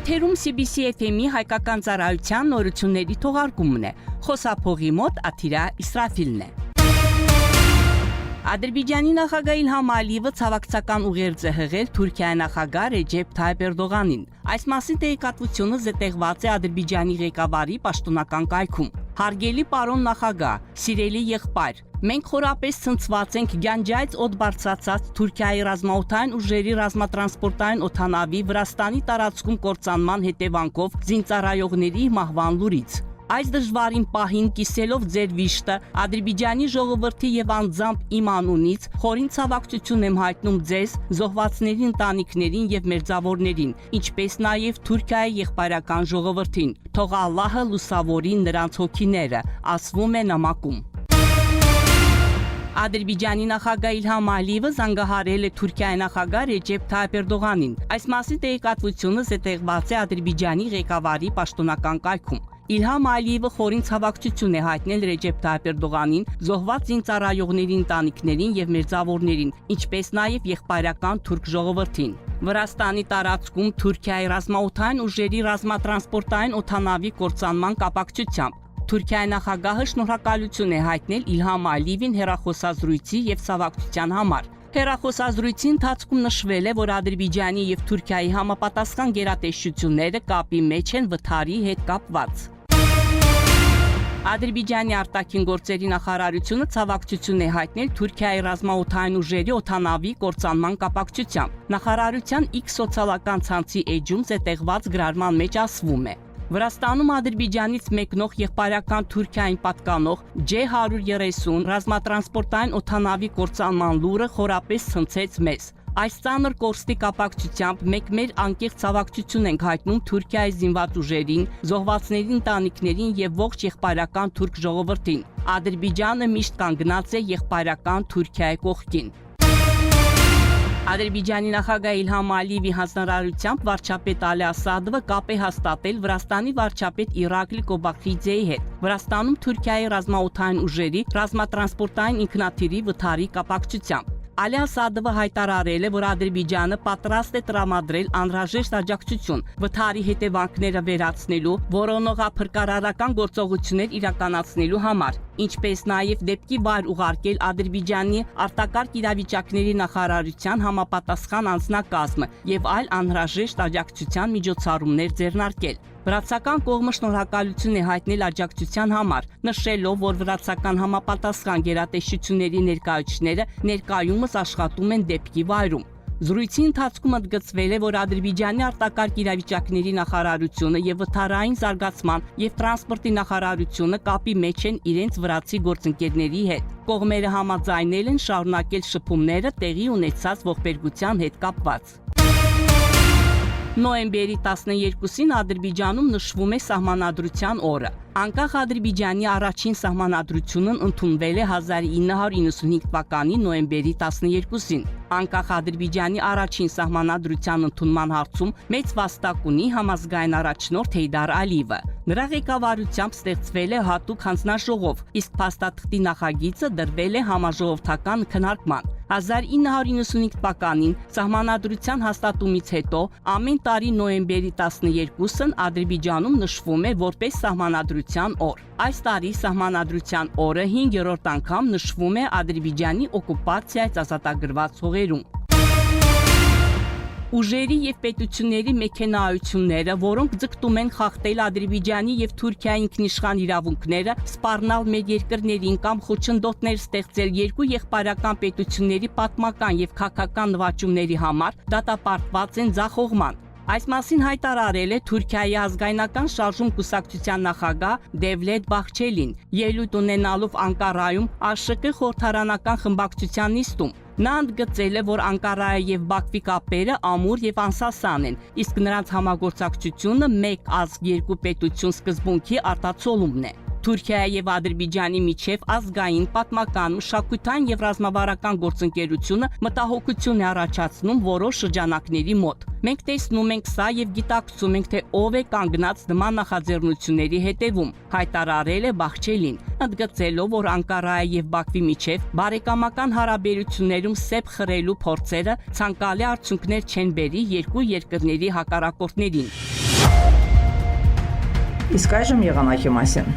Եթերում CBC FM-ի հայկական ծառայության նորությունների թողարկումն է։ Խոսափողի մոտ Աթիրա Իսրաֆիլն է։ Ադրբեջանի նախագահ Իլհամ Ալիևը ցավակցական ուղերձ է հղել Թուրքիայի նախագահ Ռեջեփ Թայիփ Էրդողանին։ Այս մասին տեղեկատվությունը զետեղված է Ադրբեջանի ղեկավարի պաշտոնական կայքում։ Հարգելի պարոն նախագահ, սիրելի եղբայր, մենք խորապես ցնցված ենք Գանջայից օդ բարձրացած Թուրքիայի ռազմաօդային ուժերի ռազմատրանսպորտային օդանավի Վրաստանի տարածքում կործանման հետևանքով զինծառայողների մահվան լուրից։ Այս դժվարին պահին կիսելով ձեր վիշտը Ադրբեջանի ժողովրդի եւ անձամբ իմ անունից խորին ցավակցություն եմ հայտնում ձեզ, զոհվածների ընտանիքներին եւ մերձավորներին, ինչպես նաեւ Թուրքիայի եղբայրական ժողովրդին։ Թող Ալլահը լուսավորի նրանց հոգիները, ասվում է նամակում։ Ադրբեջանի նախագահ Իլհամ Ալիևը զանգահարել է Թուրքիայի նախագահ Ռեջեփ Թայիփ Էրդողանին։ Այս մասին տեղեկատվությունը զետեղված է Ադրբեջանի ղեկավարի պաշտոնական կայքում։ Իլհամ Ալիևը խորին ցավակցություն է հայտնել Ռեջեփ Թայիփ Էրդողանին, զոհված զինծառայողների ընտանիքներին եւ մերձավորներին, ինչպես նաեւ եղբայրական թուրք ժողովրդին։ Վրաստանի տարածքում Թուրքիայի ռազմաօդային ուժերի ռազմատրանսպորտային օդանավի կործանման կապակցությամբ Թուրքիայի նախագահը շնորհակալություն է հայտնել Իլհամ Ալիևին հեռախոսազրույցի եւ ցավակցության համար։ Հեռախոսազրույցի ընթացքում նշվել է, որ Ադրբեջանի եւ Թուրքիայի համապատասխան գերատեսչությունները կապի մեջ են վթարի հետ կապված։ Ադրբեջանի արտաքին գործերի նախարարությունը ցավակցություն է հայտնել Թուրքիայի ռազմաօդային ուժերի օդանավի կործանման կապակցությամբ։ Նախարարության X սոցիալական ցանցի էջում զետեղված գրառման մեջ ասվում է. Վրաստանում Ադրբեջանից մեկնող եղբայրական Թուրքիային պատկանող J130 ռազմատրանսպորտային օդանավի կործանման լուրը խորապես ցնցեց մեզ։ Այս ծանր կորստի կապակցությամբ մենք մեր անկեղծ ցավակցություն ենք հայտնում Թուրքիայի զինված ուժերին, զոհվածների ընտանիքներին եւ ողջ եղբայրական թուրք ժողովրդին։ Ադրբեջանը միշտ կանգնած է եղբայրական Թուրքիայի կողքին։ Ադրբեջանի նախագահ Իլհամ Ալիևի հանձնարարությամբ վարչապետ Ալի Ասադովը կապ է հաստատել Վրաստանի վարչապետ Իրակլի Կոբաքիձեի հետ։ Վրաստանում Թուրքիայի ռազմաօդային ուժերի ռազմատրանսպորտային ինքնաթիռի վթարի կապակցությամբ։ Ալի Ասադովը հայտարարել է, որ Ադրբեջանը պատրաստ է տրամադրել անհրաժեշտ աջակցություն վթարի հետևանքները վերացնելու, որոնողափրկարարական գործողություններ իրականացնելու համար, ինչպես նաև դեպքի վայր ուղարկել Ադրբեջանի արտակարգ իրավիճակների նախարարության համապատասխան անձնակազմը եւ այլ անհրաժեշտ աջակցության միջոցառումներ ձեռնարկել։ Վրացական կողմը շնորհակալություն է հայտնել աջակցության համար, նշելով, որ վրացական համապատասխան գերատեսչությունների ներկայացուցիչները ներկայումս աշխատում են դեպքի վայրում։ Զրույցի ընթացքում ընդգծվել է, որ Ադրբեջանի արտակարգ իրավիճակների նախարարությունը եւ վթարային զարգացման եւ տրանսպորտի նախարարությունը կապի մեջ են իրենց վրացի գործընկերների հետ։ Կողմերը համաձայնել են շարունակել շփումները տեղի ունեցած ողբերգության հետ կապված։ Նոյեմբերի 12-ին Ադրբեջանում նշվում է Սահմանադրության օրը։ Անկախ Ադրբեջանի առաջին սահմանադրությունն ընդունվել է 1995 թվականի նոյեմբերի 12-ին։ Անկախ Ադրբեջանի առաջին սահմանադրության ընդունման հարցում մեծ վաստակ ունի համազգային առաջնորդ Հեյդար Ալիևը։ Նրա ղեկավարությամբ ստեղծվել է հատուկ հանձնաժողով, իսկ փաստաթղթի նախագիծը դրվել է համաժողովրդական քննարկման։ 1995 թվականին սահմանադրության հաստատումից հետո ամեն տարի նոյեմբերի 12-ն Ադրբեջանում նշվում է որպես սահմանադրության օր։ Այս տարի սահմանադրության օրը 5-րդ անգամ նշվում է Ադրբեջանի օկուպացիայից ազատագրված հողերում։ Ուժերի եւ պետությունների մեքենայությունները, որոնք ձգտում են խախտել Ադրբեջանի եւ Թուրքիայի ինքնիշխան իրավունքները, սպառնալ մեր երկրներին կամ խոչընդոտներ ստեղծել երկու եղբայրական պետությունների պատմական եւ քաղաքական նվաճումների համար, դատապարտված են ձախողման։ Այս մասին հայտարարել է Թուրքիայի ազգայնական շարժում կուսակցության նախագահ Դևլետ Բախչելին, ելույթ ունենալով Անկարայում ԱՇԿ խորհրդարանական խմբակցության նիստում։ Նա ընդգծել է, որ Անկարայի եւ Բաքվի կապերը ամուր եւ անսասան են, իսկ նրանց համագործակցությունը մեկ ազգ երկու պետություն սկզբունքի արտացոլումն է։ Թուրքիայի եւ Ադրբեջանի միջև ազգային, պատմական, մշակութային եւ ռազմավարական գործընկերությունը մտահոգություն է առաջացնում որոշ շրջանակների մոտ։ Մենք տեսնում ենք սա եւ գիտակցում ենք, թե ով է կանգնած նման նախաձեռնությունների հետևում, հայտարարել է Բախչելին, ընդգծելով, որ Անկարայի եւ Բաքվի միջև բարեկամական հարաբերություններում սեպ խրելու փորձերը ցանկալի արդյունքներ չեն բերի երկու երկրների հակառակորդներին։ Իսկ այժմ եղանակի մասին։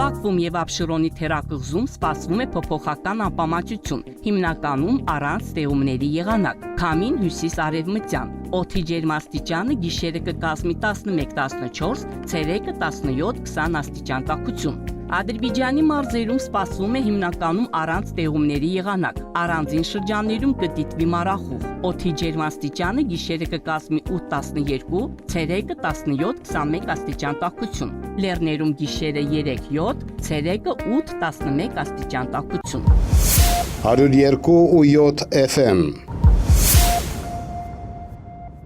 Բաքվում եւ Աբշերոնի թերակղզում սպասվում է փոփոխական անպամատություն, հիմնականում առանց ստեղումների եղանակ։ Քամին հյուսիս-արևմտյան։ Օդի ջերմաստիճանը գիշերը կկազմի 11-14, ցերեկը 17-20 աստիճան տաքություն։ Ադրբեջանի մարզերում սպասվում է հիմնականում առանց ստեղումների եղանակ։ Առանձին շրջաններում կդիտվի մառախուղ։ Օդի ջերմաստիճանը գիշերը կկազմի 8-12, ցերեկը 17-21 աստիճան տաքություն։ Լեռներում գիշերը 3-7, ցերեկը 8-11 աստիճան տաքություն։ 102.7 FM